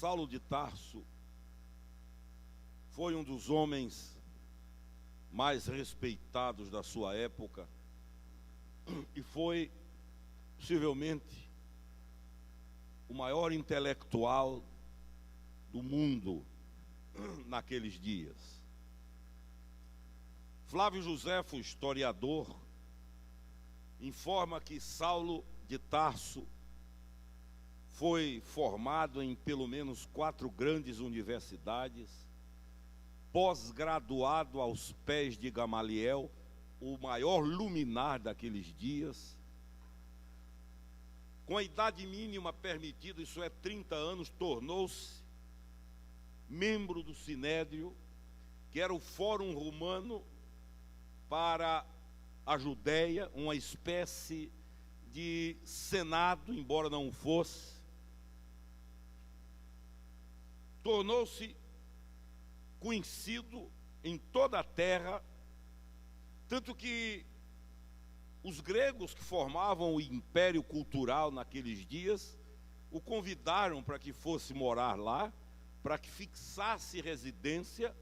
Saulo de Tarso foi um dos homens mais respeitados da sua época e foi possivelmente o maior intelectual do mundo naqueles dias. Flávio Josefo, historiador, informa que Saulo de Tarso foi formado em pelo menos 4 grandes universidades, pós-graduado aos pés de Gamaliel, o maior luminar daqueles dias. Com a idade mínima permitida, isso é 30 anos, tornou-se membro do Sinédrio, que era o Fórum Romano para a Judéia, uma espécie de Senado, embora não fosse. Tornou-se conhecido em toda a terra, tanto que os gregos que formavam o império cultural naqueles dias o convidaram para que fosse morar lá, para que fixasse residência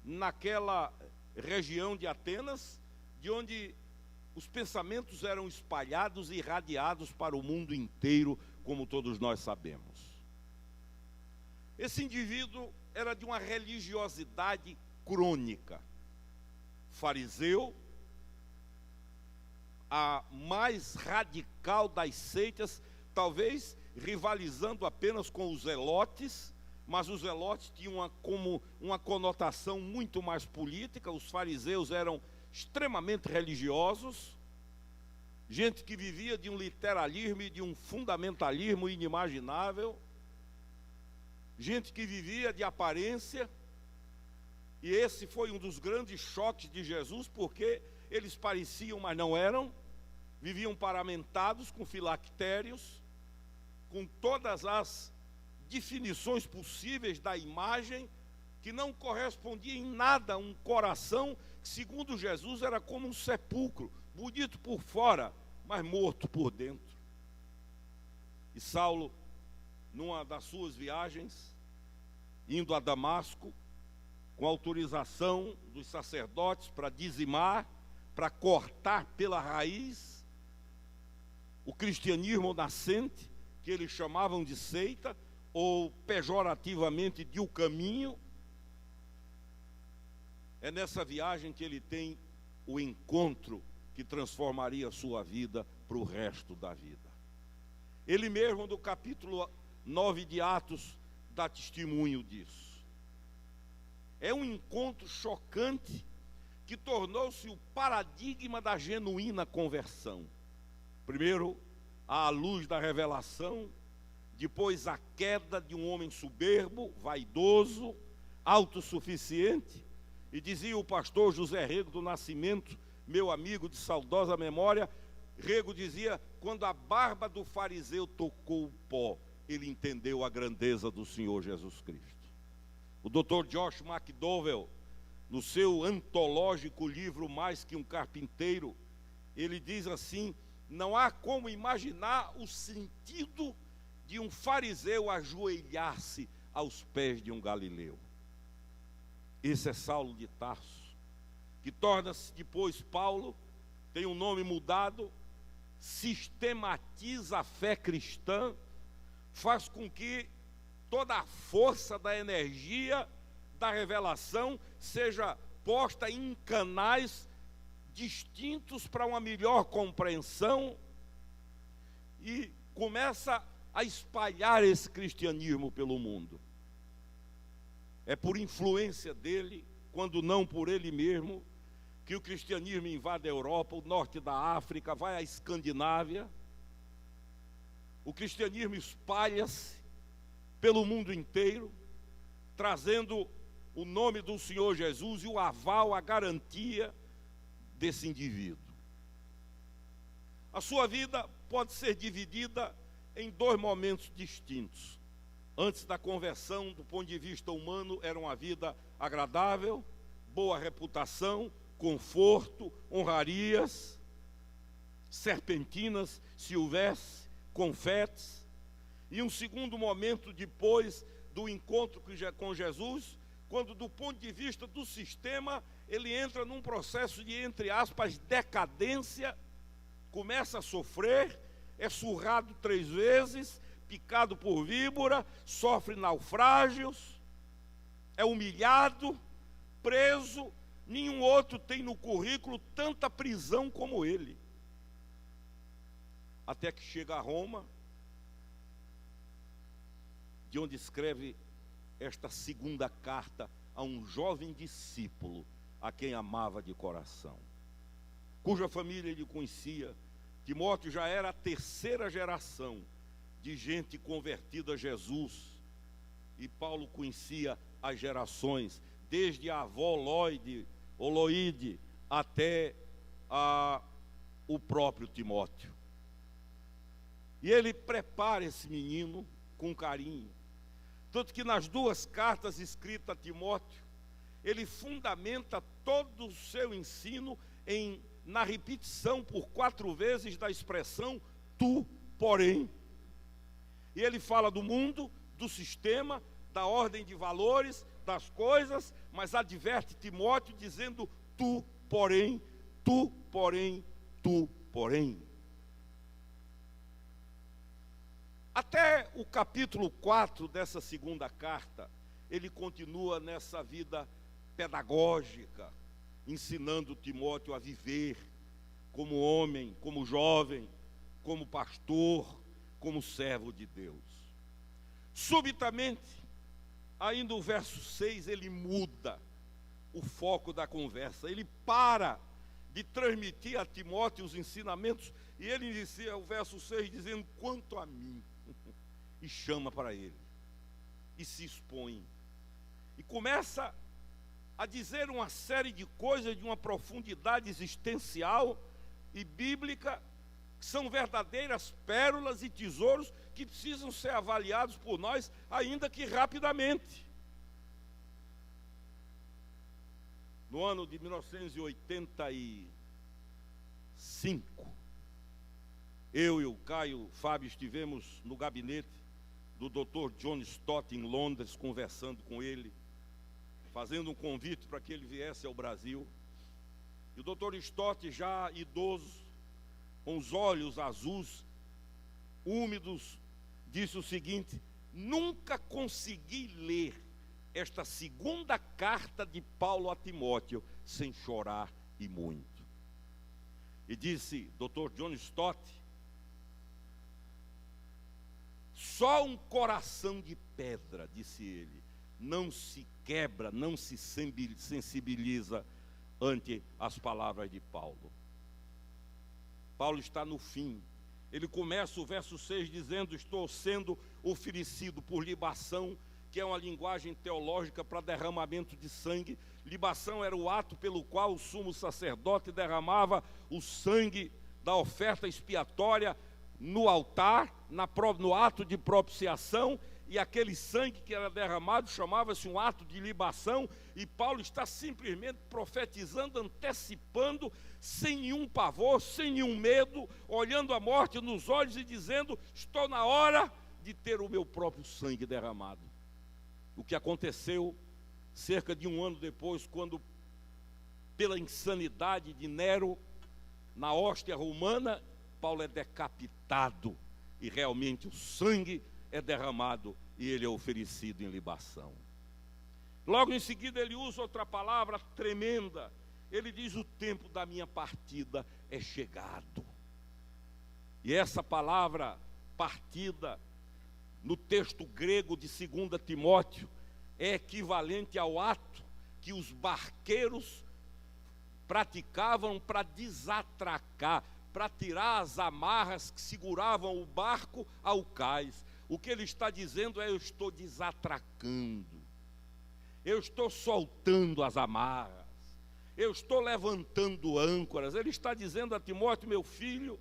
naquela região de Atenas, de onde os pensamentos eram espalhados e irradiados para o mundo inteiro, como todos nós sabemos. Esse indivíduo era de uma religiosidade crônica, fariseu, a mais radical das seitas, talvez rivalizando apenas com os zelotes, mas os zelotes tinham como uma conotação muito mais política. Os fariseus eram extremamente religiosos, gente que vivia de um literalismo e de um fundamentalismo inimaginável, gente que vivia de aparência. E esse foi um dos grandes choques de Jesus, porque eles pareciam, mas não eram, viviam paramentados com filactérios, com todas as definições possíveis da imagem, que não correspondia em nada a um coração que, segundo Jesus, era como um sepulcro, bonito por fora, mas morto por dentro. E Saulo, numa das suas viagens, indo a Damasco, com autorização dos sacerdotes para dizimar, para cortar pela raiz o cristianismo nascente, que eles chamavam de seita, ou pejorativamente de o caminho. É nessa viagem que ele tem o encontro que transformaria a sua vida para o resto da vida. Ele mesmo, no capítulo 9 de Atos, dá testemunho disso. É um encontro chocante que tornou-se o paradigma da genuína conversão. Primeiro, à luz da revelação, depois a queda de um homem soberbo, vaidoso, autossuficiente, e dizia o pastor José Rego do Nascimento, meu amigo de saudosa memória, Rego dizia: quando a barba do fariseu tocou o pó, ele entendeu a grandeza do Senhor Jesus Cristo. O Dr. Josh McDowell, no seu antológico livro Mais que um Carpinteiro, ele diz assim: não há como imaginar o sentido de um fariseu ajoelhar-se aos pés de um galileu. Esse é Saulo de Tarso, que torna-se depois Paulo, tem um nome mudado, sistematiza a fé cristã, faz com que toda a força da energia da revelação seja posta em canais distintos para uma melhor compreensão, e começa a espalhar esse cristianismo pelo mundo. É por influência dele, quando não por ele mesmo, que o cristianismo invade a Europa, o norte da África, vai à Escandinávia. O cristianismo espalha-se pelo mundo inteiro, trazendo o nome do Senhor Jesus e o aval, a garantia desse indivíduo. A sua vida pode ser dividida em 2 momentos distintos. Antes da conversão, do ponto de vista humano, era uma vida agradável, boa reputação, conforto, honrarias, serpentinas, se houvesse, confetes. E um segundo momento depois do encontro com Jesus, quando do ponto de vista do sistema, ele entra num processo de, entre aspas, decadência, começa a sofrer, é surrado 3 vezes, picado por víbora, sofre naufrágios, é humilhado, preso. Nenhum outro tem no currículo tanta prisão como ele. Até que chega a Roma, de onde escreve esta segunda carta a um jovem discípulo, a quem amava de coração, cuja família ele conhecia. Timóteo já era a 3ª geração de gente convertida a Jesus, e Paulo conhecia as gerações, desde a avó Loide até o próprio Timóteo. E ele prepara esse menino com carinho, tanto que nas 2 cartas escritas a Timóteo, ele fundamenta todo o seu ensino na repetição por 4 vezes da expressão tu, porém. E ele fala do mundo, do sistema, da ordem de valores, das coisas, mas adverte Timóteo dizendo tu, porém, tu, porém, tu, porém. Até o capítulo 4 dessa segunda carta, ele continua nessa vida pedagógica, ensinando Timóteo a viver como homem, como jovem, como pastor, como servo de Deus. Subitamente, ainda o verso 6, ele muda o foco da conversa. Ele para de transmitir a Timóteo os ensinamentos e ele inicia o verso 6 dizendo, quanto a mim, e chama para ele, e se expõe, e começa a dizer uma série de coisas de uma profundidade existencial e bíblica, que são verdadeiras pérolas e tesouros que precisam ser avaliados por nós, ainda que rapidamente. No ano de 1985, eu e o Caio Fábio estivemos no gabinete do Dr. John Stott em Londres, conversando com ele, fazendo um convite para que ele viesse ao Brasil. E o Dr. Stott, já idoso, com os olhos azuis, úmidos, disse o seguinte: nunca consegui ler esta segunda carta de Paulo a Timóteo sem chorar e muito. E disse Dr. John Stott, só um coração de pedra, disse ele, não se quebra, não se sensibiliza ante as palavras de Paulo. Paulo está no fim. Ele começa o verso 6 dizendo, estou sendo oferecido por libação, que é uma linguagem teológica para derramamento de sangue. Libação era o ato pelo qual o sumo sacerdote derramava o sangue da oferta expiatória no altar, no ato de propiciação, e aquele sangue que era derramado chamava-se um ato de libação, e Paulo está simplesmente profetizando, antecipando, sem nenhum pavor, sem nenhum medo, olhando a morte nos olhos e dizendo, estou na hora de ter o meu próprio sangue derramado. O que aconteceu cerca de 1 ano depois, quando, pela insanidade de Nero, na hóstia romana, Paulo é decapitado, e realmente o sangue é derramado e ele é oferecido em libação. Logo em seguida ele usa outra palavra tremenda. Ele diz, o tempo da minha partida é chegado. E essa palavra partida, no texto grego de 2 Timóteo, é equivalente ao ato que os barqueiros praticavam para desatracar, para tirar as amarras que seguravam o barco ao cais. O que ele está dizendo é, eu estou desatracando, eu estou soltando as amarras, eu estou levantando âncoras. Ele está dizendo a Timóteo, meu filho,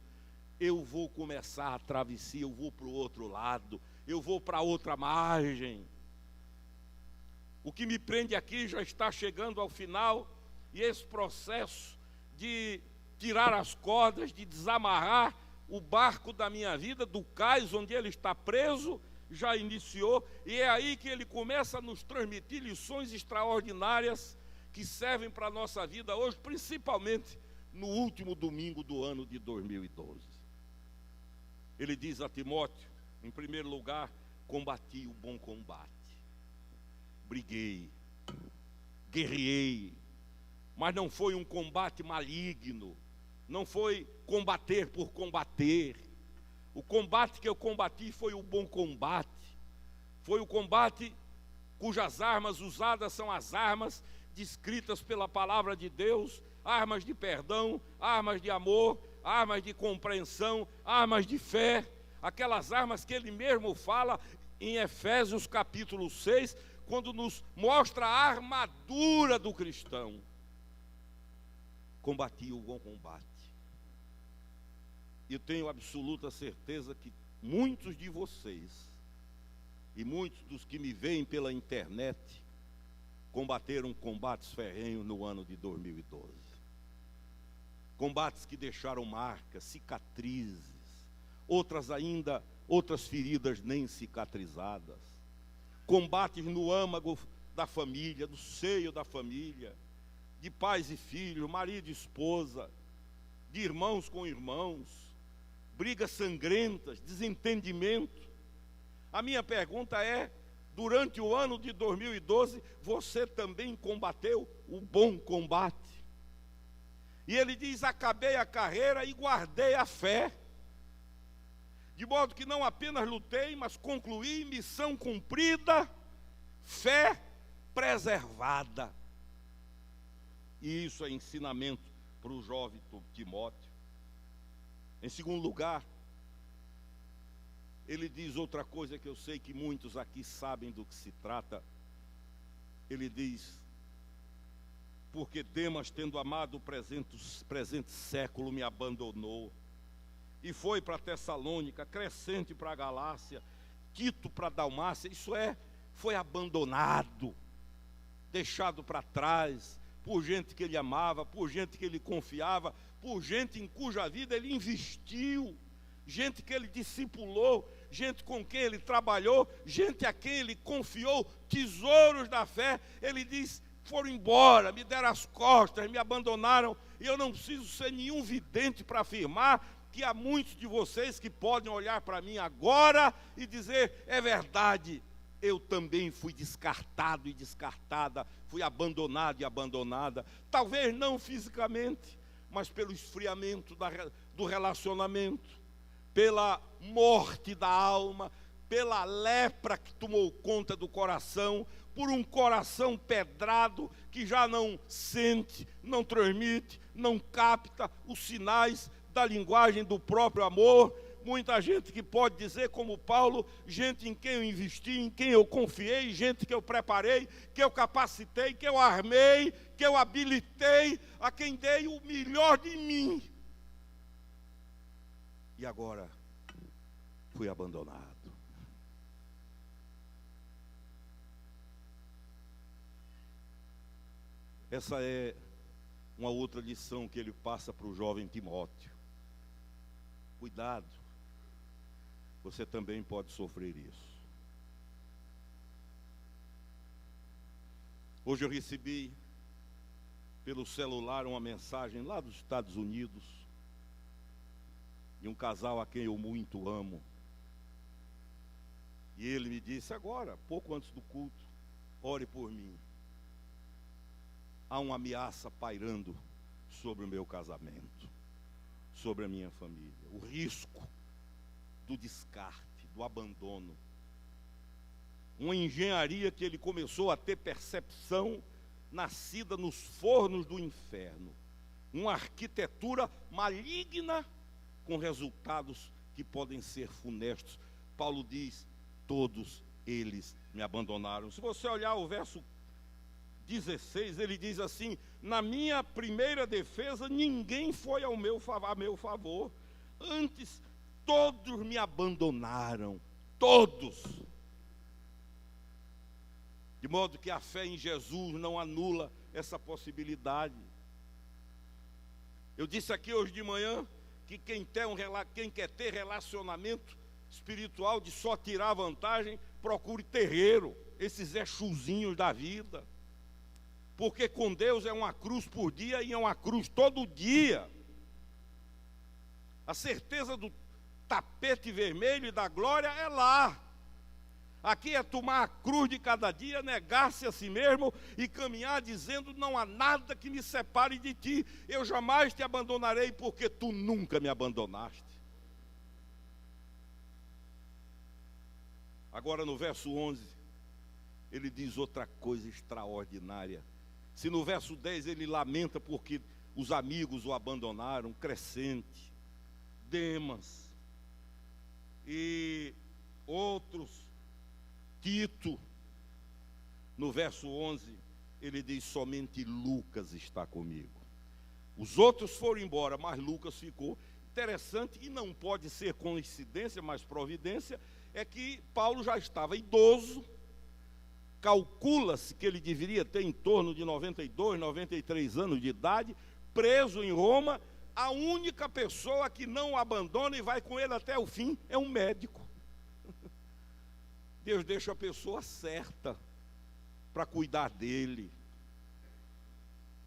eu vou começar a travessia, eu vou para o outro lado, eu vou para outra margem. O que me prende aqui já está chegando ao final, e esse processo de tirar as cordas, de desamarrar, o barco da minha vida, do cais onde ele está preso, já iniciou, e é aí que ele começa a nos transmitir lições extraordinárias que servem para a nossa vida hoje, principalmente no último domingo do ano de 2012. Ele diz a Timóteo, em primeiro lugar, combati o bom combate, briguei, guerreei, mas não foi um combate maligno, não foi combater por combater. O combate que eu combati foi o bom combate, foi o combate cujas armas usadas são as armas descritas pela palavra de Deus, armas de perdão, armas de amor, armas de compreensão, armas de fé, aquelas armas que ele mesmo fala em Efésios capítulo 6, quando nos mostra a armadura do cristão. Combati o bom combate. Eu tenho absoluta certeza que muitos de vocês e muitos dos que me veem pela internet combateram combates ferrenhos no ano de 2012. Combates que deixaram marcas, cicatrizes, outras feridas nem cicatrizadas. Combates no âmago da família, do seio da família, de pais e filhos, marido e esposa, de irmãos com irmãos, brigas sangrentas, desentendimento. A minha pergunta é, durante o ano de 2012, você também combateu o bom combate? E ele diz, acabei a carreira e guardei a fé. De modo que não apenas lutei, mas concluí, missão cumprida, fé preservada. E isso é ensinamento para o jovem Timóteo. Em segundo lugar, ele diz outra coisa que eu sei que muitos aqui sabem do que se trata. Ele diz, porque Demas, tendo amado o presente século, me abandonou, e foi para Tessalônica, Crescente para a Galácia, Tito para a Dalmácia, foi abandonado, deixado para trás, por gente que ele amava, por gente que ele confiava, por gente em cuja vida ele investiu, gente que ele discipulou, gente com quem ele trabalhou, gente a quem ele confiou tesouros da fé. Ele diz, foram embora, me deram as costas, me abandonaram, e eu não preciso ser nenhum vidente para afirmar que há muitos de vocês que podem olhar para mim agora e dizer, é verdade, eu também fui descartado e descartada, fui abandonado e abandonada, talvez não fisicamente, mas pelo esfriamento do relacionamento, pela morte da alma, pela lepra que tomou conta do coração, por um coração pedrado que já não sente, não transmite, não capta os sinais da linguagem do próprio amor. Muita gente que pode dizer, como Paulo, gente em quem eu investi, em quem eu confiei, gente que eu preparei, que eu capacitei, que eu armei, que eu habilitei, a quem dei o melhor de mim. E agora fui abandonado. Essa é uma outra lição que ele passa para o jovem Timóteo. Cuidado, você também pode sofrer isso. Hoje eu recebi pelo celular uma mensagem lá dos Estados Unidos, de um casal a quem eu muito amo. E ele me disse agora, pouco antes do culto, ore por mim. Há uma ameaça pairando sobre o meu casamento, sobre a minha família. O risco do descarte, do abandono. Uma engenharia que ele começou a ter percepção, nascida nos fornos do inferno. Uma arquitetura maligna, com resultados que podem ser funestos. Paulo diz, todos eles me abandonaram. Se você olhar o verso 16, ele diz assim, na minha primeira defesa, ninguém foi a meu favor. Antes, todos me abandonaram. Todos. De modo que a fé em Jesus não anula essa possibilidade. Eu disse aqui hoje de manhã que quem quer ter relacionamento espiritual de só tirar vantagem, procure terreiro, esses exuzinhos da vida. Porque com Deus é uma cruz por dia e é uma cruz todo dia. A certeza do tapete vermelho e da glória é lá. Aqui é tomar a cruz de cada dia, negar-se a si mesmo e caminhar dizendo: não há nada que me separe de ti. Eu jamais te abandonarei, porque tu nunca me abandonaste. Agora no verso 11, ele diz outra coisa extraordinária. Se no verso 10 ele lamenta porque os amigos o abandonaram, Crescente, Demas e outros, Tito, no verso 11 ele diz: somente Lucas está comigo. Os outros foram embora, mas Lucas ficou. Interessante, e não pode ser coincidência, mas providência, é que Paulo já estava idoso. Calcula-se que ele deveria ter em torno de 92, 93 anos de idade, preso em Roma. A única pessoa que não o abandona e vai com ele até o fim é um médico. Deus deixa a pessoa certa para cuidar dele.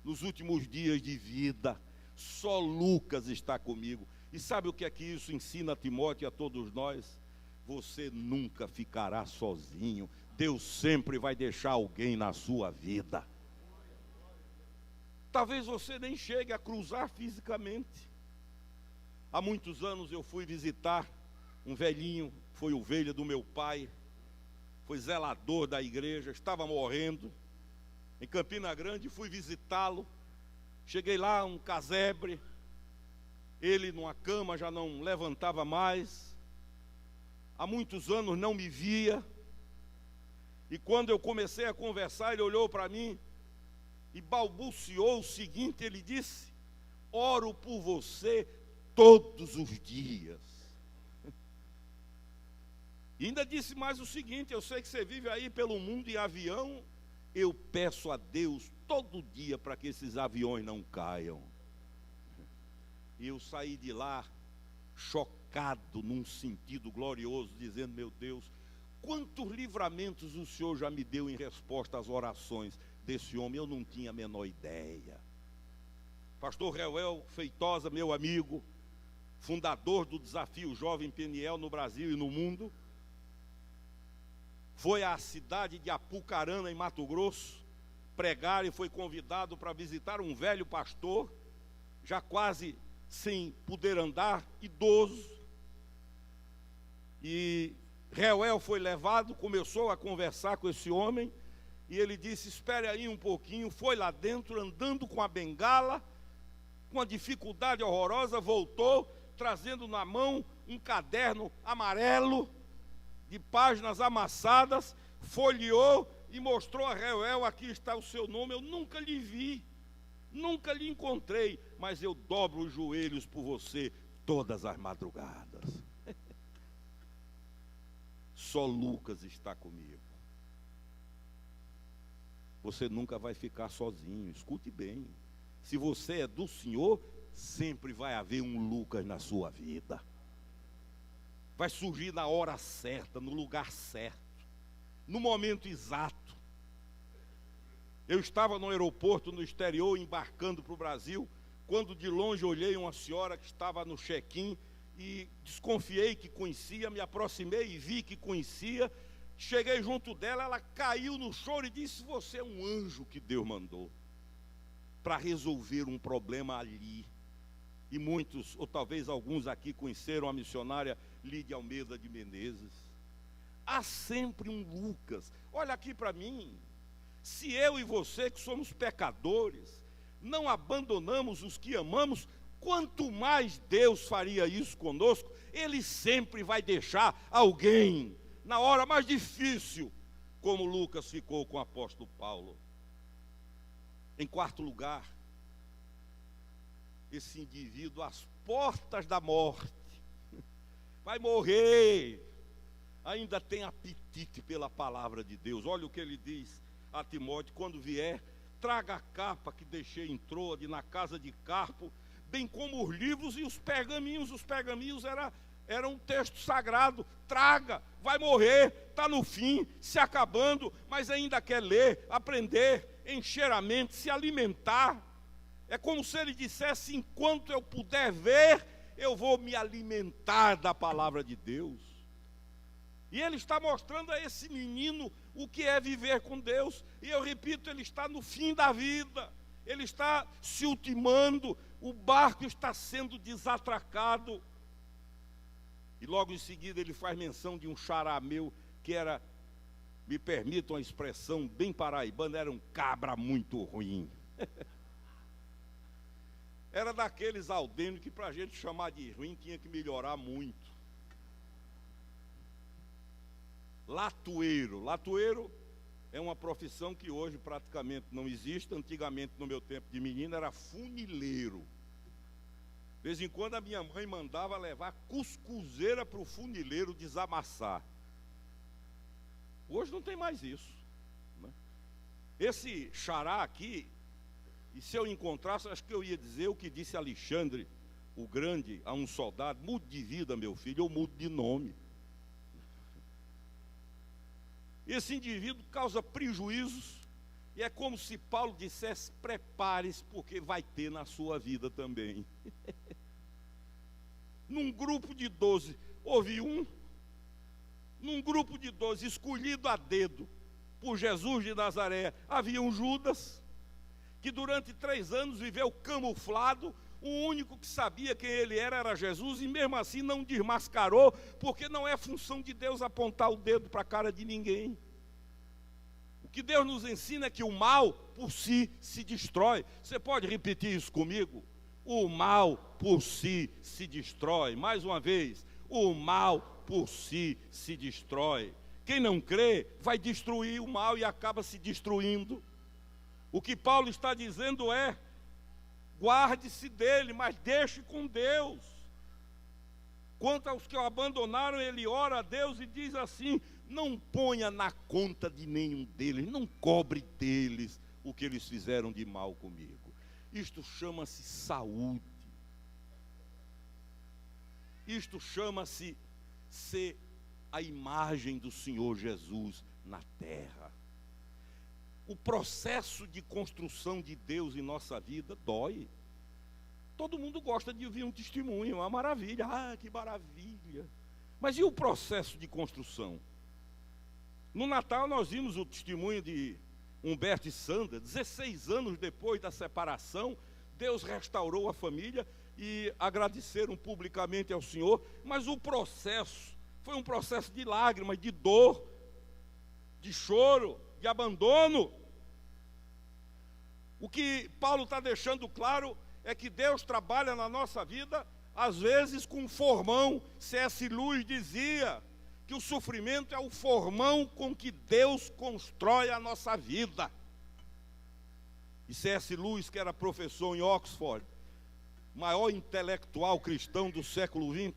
Nos últimos dias de vida, só Lucas está comigo. E sabe o que é que isso ensina a Timóteo e a todos nós? Você nunca ficará sozinho. Deus sempre vai deixar alguém na sua vida. Talvez você nem chegue a cruzar fisicamente. Há muitos anos eu fui visitar um velhinho, foi ovelha do meu pai, foi zelador da igreja, estava morrendo, em Campina Grande. Fui visitá-lo, cheguei lá, um casebre, ele numa cama, já não levantava mais, há muitos anos não me via. E quando eu comecei a conversar, ele olhou para mim e balbuciou o seguinte, ele disse: oro por você todos os dias. E ainda disse mais o seguinte: eu sei que você vive aí pelo mundo em avião, eu peço a Deus todo dia para que esses aviões não caiam. E eu saí de lá chocado num sentido glorioso, dizendo: meu Deus, quantos livramentos o Senhor já me deu em resposta às orações desse homem, eu não tinha a menor ideia. Pastor Reuel Feitosa, meu amigo, fundador do Desafio Jovem Peniel no Brasil e no mundo, foi à cidade de Apucarana, em Mato Grosso, pregar e foi convidado para visitar um velho pastor, já quase sem poder andar, idoso. E Reuel foi levado, começou a conversar com esse homem, e ele disse: espere aí um pouquinho. Foi lá dentro, andando com a bengala, com uma dificuldade horrorosa, voltou, trazendo na mão um caderno amarelo, de páginas amassadas, folheou e mostrou a Reuel: aqui está o seu nome, eu nunca lhe vi, nunca lhe encontrei, mas eu dobro os joelhos por você todas as madrugadas. Só Lucas está comigo. Você nunca vai ficar sozinho, escute bem. Se você é do Senhor, sempre vai haver um Lucas na sua vida. Vai surgir na hora certa, no lugar certo, no momento exato. Eu estava no aeroporto no exterior, embarcando para o Brasil, quando de longe olhei uma senhora que estava no check-in e desconfiei que conhecia, me aproximei e vi que conhecia. Cheguei junto dela, ela caiu no choro e disse: você é um anjo que Deus mandou para resolver um problema ali. E muitos, ou talvez alguns aqui, conheceram a missionária Lídia Almeida de Menezes. Há sempre um Lucas. Olha aqui para mim. Se eu e você, que somos pecadores, não abandonamos os que amamos, quanto mais Deus faria isso conosco. Ele sempre vai deixar alguém na hora mais difícil, como Lucas ficou com o apóstolo Paulo. Em quarto lugar, esse indivíduo às portas da morte, vai morrer, ainda tem apetite pela palavra de Deus. Olha o que ele diz a Timóteo: quando vier, traga a capa que deixei em Troade, na casa de Carpo, bem como os livros e os pergaminhos. Os pergaminhos eram um texto sagrado. Traga, vai morrer, está no fim, se acabando, mas ainda quer ler, aprender, encher a mente, se alimentar. É como se ele dissesse: enquanto eu puder ver, eu vou me alimentar da palavra de Deus. E ele está mostrando a esse menino o que é viver com Deus. E eu repito, ele está no fim da vida, ele está se ultimando, o barco está sendo desatracado. E logo em seguida ele faz menção de um xará meu, que era, me permitam a expressão bem paraibana, era um cabra muito ruim. Era daqueles aldênios que para a gente chamar de ruim tinha que melhorar muito. Latoeiro. Latoeiro é uma profissão que hoje praticamente não existe. Antigamente, no meu tempo de menino, era funileiro. De vez em quando a minha mãe mandava levar cuscuzeira para o funileiro desamassar. Hoje não tem mais isso, né? Esse xará aqui, e se eu encontrasse, acho que eu ia dizer o que disse Alexandre, o grande, a um soldado: mude de vida, meu filho, ou mude de nome. Esse indivíduo causa prejuízos, e é como se Paulo dissesse: prepare-se, porque vai ter na sua vida também. Num grupo de 12, houve um, num grupo de 12, escolhido a dedo por Jesus de Nazaré, havia um Judas, que durante 3 anos viveu camuflado. O único que sabia quem ele era Jesus, e mesmo assim não desmascarou, porque não é função de Deus apontar o dedo para a cara de ninguém. O que Deus nos ensina é que o mal por si se destrói. Você pode repetir isso comigo? O mal por si se destrói. Mais uma vez, o mal por si se destrói. Quem não crê vai destruir o mal e acaba se destruindo. O que Paulo está dizendo é: guarde-se dele, mas deixe com Deus. Quanto aos que o abandonaram, ele ora a Deus e diz assim: não ponha na conta de nenhum deles, não cobre deles o que eles fizeram de mal comigo. Isto chama-se saúde. Isto chama-se ser a imagem do Senhor Jesus na terra. O processo de construção de Deus em nossa vida dói. Todo mundo gosta de ouvir um testemunho, uma maravilha. Ah, que maravilha. Mas e o processo de construção? No Natal nós vimos o testemunho de Humberto e Sandra. 16 anos depois da separação, Deus restaurou a família e agradeceram publicamente ao Senhor. Mas o processo foi um processo de lágrimas, de dor, de choro, de abandono. O que Paulo está deixando claro é que Deus trabalha na nossa vida, às vezes com formão. C.S. Lewis dizia que o sofrimento é o formão com que Deus constrói a nossa vida. E C.S. Lewis, que era professor em Oxford, maior intelectual cristão do século XX,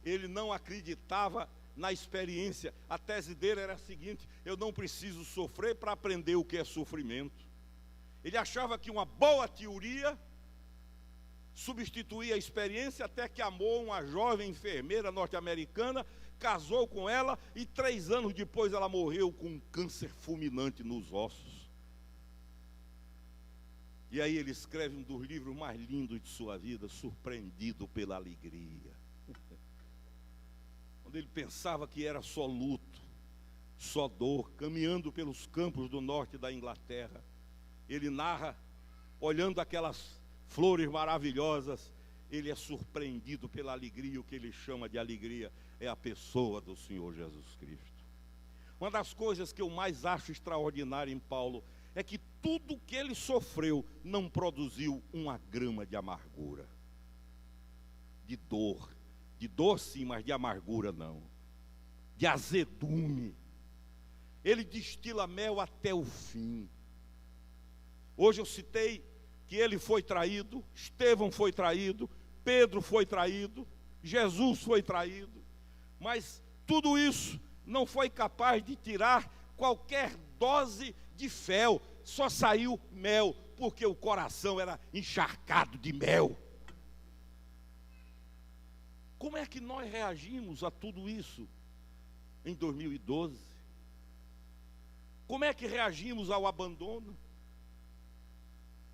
ele não acreditava na experiência. A tese dele era a seguinte: eu não preciso sofrer para aprender o que é sofrimento. Ele achava que uma boa teoria substituía a experiência, até que amou uma jovem enfermeira norte-americana, casou com ela e 3 anos depois ela morreu com um câncer fulminante nos ossos. E aí ele escreve um dos livros mais lindos de sua vida, Surpreendido pela Alegria. Quando ele pensava que era só luto, só dor, caminhando pelos campos do norte da Inglaterra, ele narra, olhando aquelas flores maravilhosas, ele é surpreendido pela alegria. O que ele chama de alegria é a pessoa do Senhor Jesus Cristo. Uma das coisas que eu mais acho extraordinária em Paulo é que tudo que ele sofreu não produziu uma grama de amargura, de dor sim, mas de amargura não, de azedume. Ele destila mel até o fim. Hoje eu citei que ele foi traído, Estevão foi traído, Pedro foi traído, Jesus foi traído, mas tudo isso não foi capaz de tirar qualquer dose de fel. Só saiu mel, porque o coração era encharcado de mel. Como é que nós reagimos a tudo isso em 2012? Como é que reagimos ao abandono?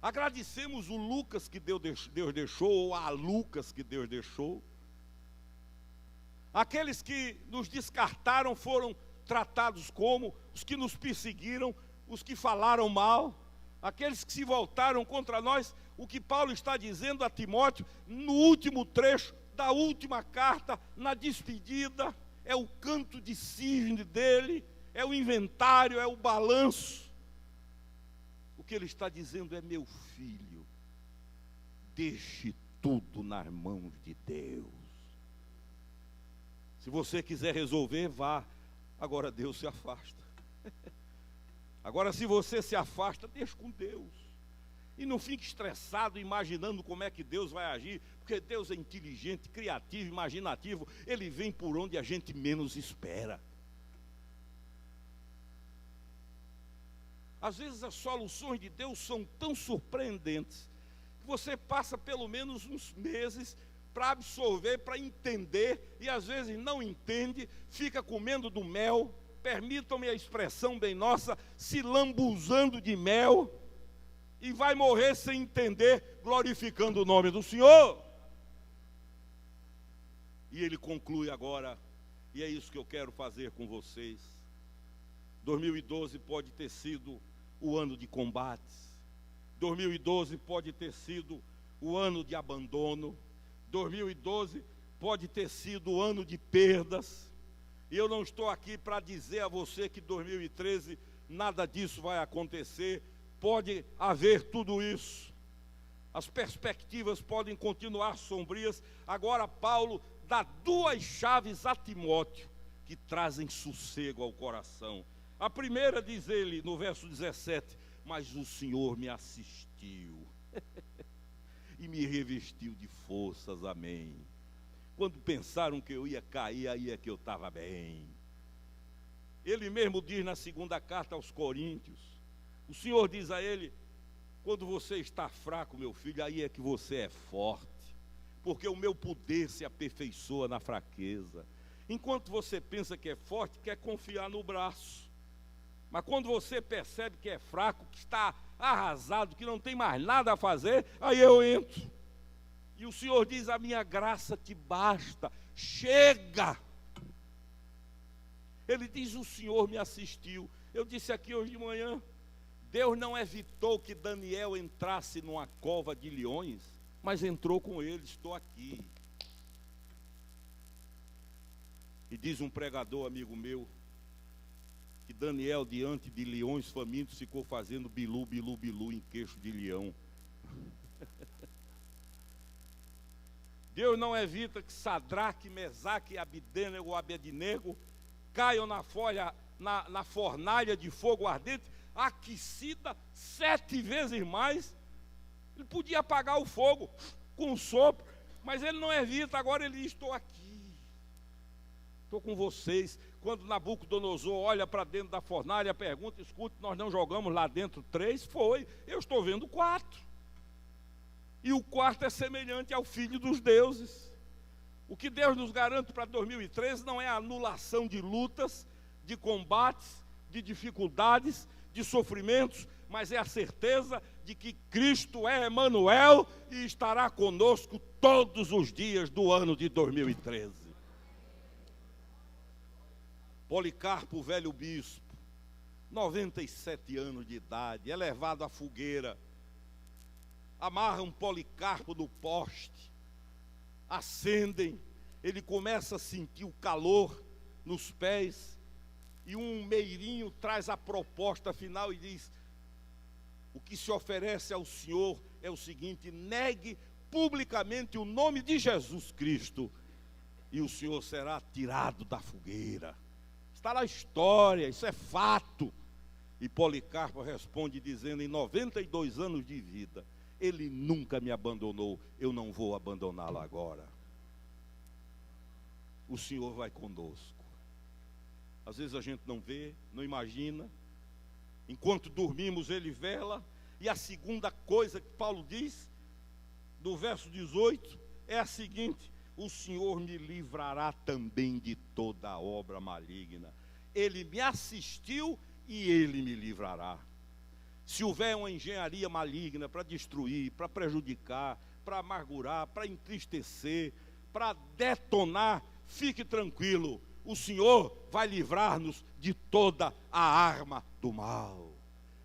Agradecemos o Lucas que Deus deixou, ou a Lucas que Deus deixou. Aqueles que nos descartaram foram tratados como os que nos perseguiram, os que falaram mal, aqueles que se voltaram contra nós. O que Paulo está dizendo a Timóteo no último trecho da última carta, na despedida, é o canto de cisne dele, é o inventário, é o balanço. O que ele está dizendo é: meu filho, deixe tudo nas mãos de Deus. Se você quiser resolver, vá. Agora Deus se afasta. Agora, se você se afasta, deixa com Deus. E não fique estressado imaginando como é que Deus vai agir, porque Deus é inteligente, criativo, imaginativo. Ele vem por onde a gente menos espera. Às vezes as soluções de Deus são tão surpreendentes que você passa pelo menos uns meses para absorver, para entender, e às vezes não entende, fica comendo do mel, permitam-me a expressão bem nossa, se lambuzando de mel, e vai morrer sem entender, glorificando o nome do Senhor. E ele conclui agora, e é isso que eu quero fazer com vocês. 2012 pode ter sido o ano de combates, 2012 pode ter sido o ano de abandono, 2012 pode ter sido o ano de perdas, e eu não estou aqui para dizer a você que 2013 nada disso vai acontecer. Pode haver tudo isso, as perspectivas podem continuar sombrias. Agora Paulo dá duas chaves a Timóteo que trazem sossego ao coração. A primeira, diz ele no verso 17: mas o Senhor me assistiu e me revestiu de forças, amém. Quando pensaram que eu ia cair, aí é que eu estava bem. Ele mesmo diz na segunda carta aos Coríntios, o Senhor diz a ele: quando você está fraco, meu filho, aí é que você é forte, porque o meu poder se aperfeiçoa na fraqueza. Enquanto você pensa que é forte, quer confiar no braço, mas quando você percebe que é fraco, que está arrasado, que não tem mais nada a fazer, aí eu entro. E o Senhor diz: a minha graça te basta, chega. Ele diz: o Senhor me assistiu. Eu disse aqui hoje de manhã, Deus não evitou que Daniel entrasse numa cova de leões, mas entrou com ele. Estou aqui. E diz um pregador amigo meu, que Daniel, diante de leões famintos, ficou fazendo bilu, bilu, bilu em queixo de leão. Deus não evita que Sadraque, Mesaque, Abednego caiam na fornalha de fogo ardente, aquecida 7 vezes mais. Ele podia apagar o fogo com um sopro, mas ele não evita. Agora ele diz: estou aqui, estou com vocês. Quando Nabucodonosor olha para dentro da fornalha, pergunta: escute, nós não jogamos lá dentro 3? Foi, eu estou vendo 4. E o quarto é semelhante ao Filho dos deuses. O que Deus nos garante para 2013 não é a anulação de lutas, de combates, de dificuldades, de sofrimentos, mas é a certeza de que Cristo é Emanuel e estará conosco todos os dias do ano de 2013. Policarpo, o velho bispo, 97 anos de idade, é levado à fogueira. Amarram Policarpo no poste, acendem, ele começa a sentir o calor nos pés, e um meirinho traz a proposta final e diz: o que se oferece ao Senhor é o seguinte: negue publicamente o nome de Jesus Cristo, e o Senhor será tirado da fogueira. Está na história, isso é fato. E Policarpo responde dizendo: em 92 anos de vida, ele nunca me abandonou, eu não vou abandoná-lo agora. O Senhor vai conosco. Às vezes a gente não vê, não imagina. Enquanto dormimos, ele vela. E a segunda coisa que Paulo diz, do verso 18, é a seguinte: o Senhor me livrará também de toda obra maligna. Ele me assistiu e Ele me livrará. Se houver uma engenharia maligna para destruir, para prejudicar, para amargurar, para entristecer, para detonar, fique tranquilo, o Senhor vai livrar-nos de toda a arma do mal.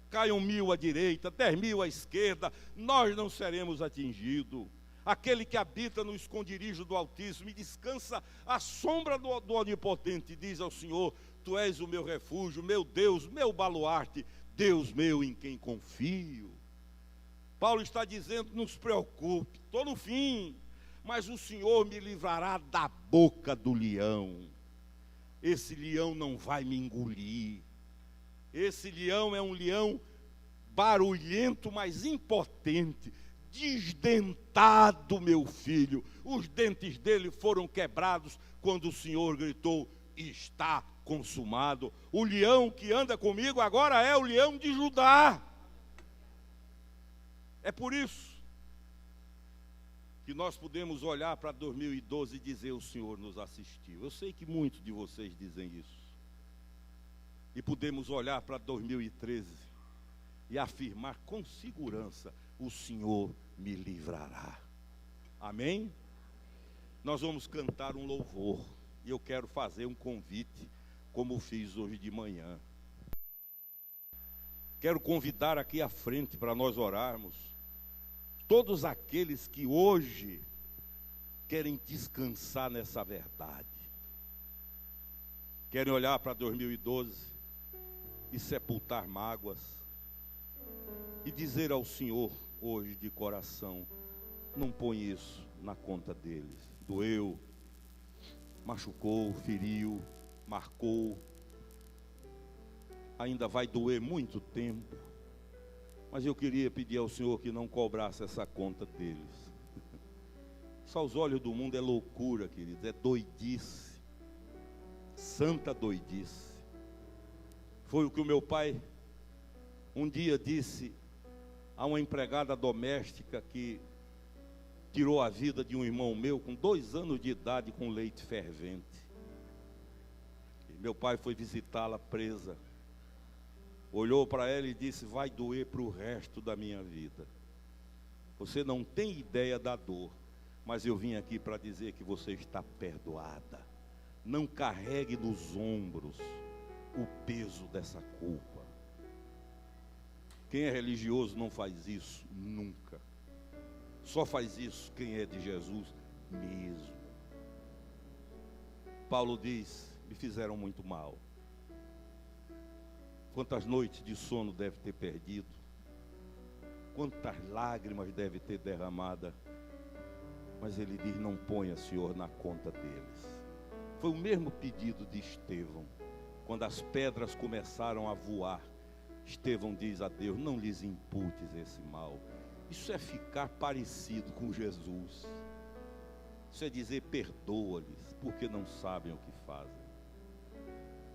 Caiam 1000 à direita, 10.000 à esquerda, nós não seremos atingidos. Aquele que habita no esconderijo do Altíssimo e descansa à sombra do Onipotente, diz ao Senhor: Tu és o meu refúgio, meu Deus, meu baluarte, Deus meu em quem confio. Paulo está dizendo: não se preocupe, estou no fim, mas o Senhor me livrará da boca do leão. Esse leão não vai me engolir. Esse leão é um leão barulhento, mas impotente, desdentado, meu filho. Os dentes dele foram quebrados quando o Senhor gritou: está consumado. O leão que anda comigo agora é o leão de Judá. É por isso que nós podemos olhar para 2012 e dizer: o Senhor nos assistiu. Eu sei que muitos de vocês dizem isso. E podemos olhar para 2013 e afirmar com segurança: o Senhor me livrará. Amém? Nós vamos cantar um louvor. E eu quero fazer um convite, como fiz hoje de manhã. Quero convidar aqui à frente para nós orarmos todos aqueles que hoje querem descansar nessa verdade. Querem olhar para 2012 e sepultar mágoas e dizer ao Senhor hoje de coração: não põe isso na conta deles. Doeu, machucou, feriu, marcou, ainda vai doer muito tempo, mas eu queria pedir ao Senhor que não cobrasse essa conta deles. Só aos olhos do mundo é loucura, queridos, é doidice, santa doidice. Foi o que o meu pai um dia disse a uma empregada doméstica que tirou a vida de um irmão meu com 2 anos de idade com leite fervente. E meu pai foi visitá-la presa. Olhou para ela e disse: vai doer para o resto da minha vida. Você não tem ideia da dor, mas eu vim aqui para dizer que você está perdoada. Não carregue nos ombros o peso dessa culpa. Quem é religioso não faz isso nunca. Só faz isso quem é de Jesus mesmo. Paulo diz: me fizeram muito mal. Quantas noites de sono deve ter perdido? Quantas lágrimas deve ter derramada? Mas ele diz: não ponha, Senhor, na conta deles. Foi o mesmo pedido de Estevão. Quando as pedras começaram a voar, Estevão diz a Deus: não lhes imputes esse mal. Isso é ficar parecido com Jesus. Isso é dizer: perdoa-lhes, porque não sabem o que fazem.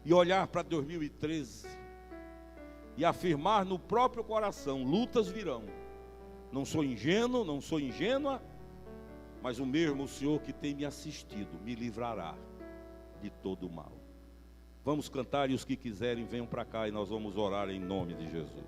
E olhar para 2013 e afirmar no próprio coração: lutas virão. Não sou ingênuo, não sou ingênua, mas o mesmo Senhor que tem me assistido me livrará de todo o mal. Vamos cantar, e os que quiserem venham para cá e nós vamos orar em nome de Jesus.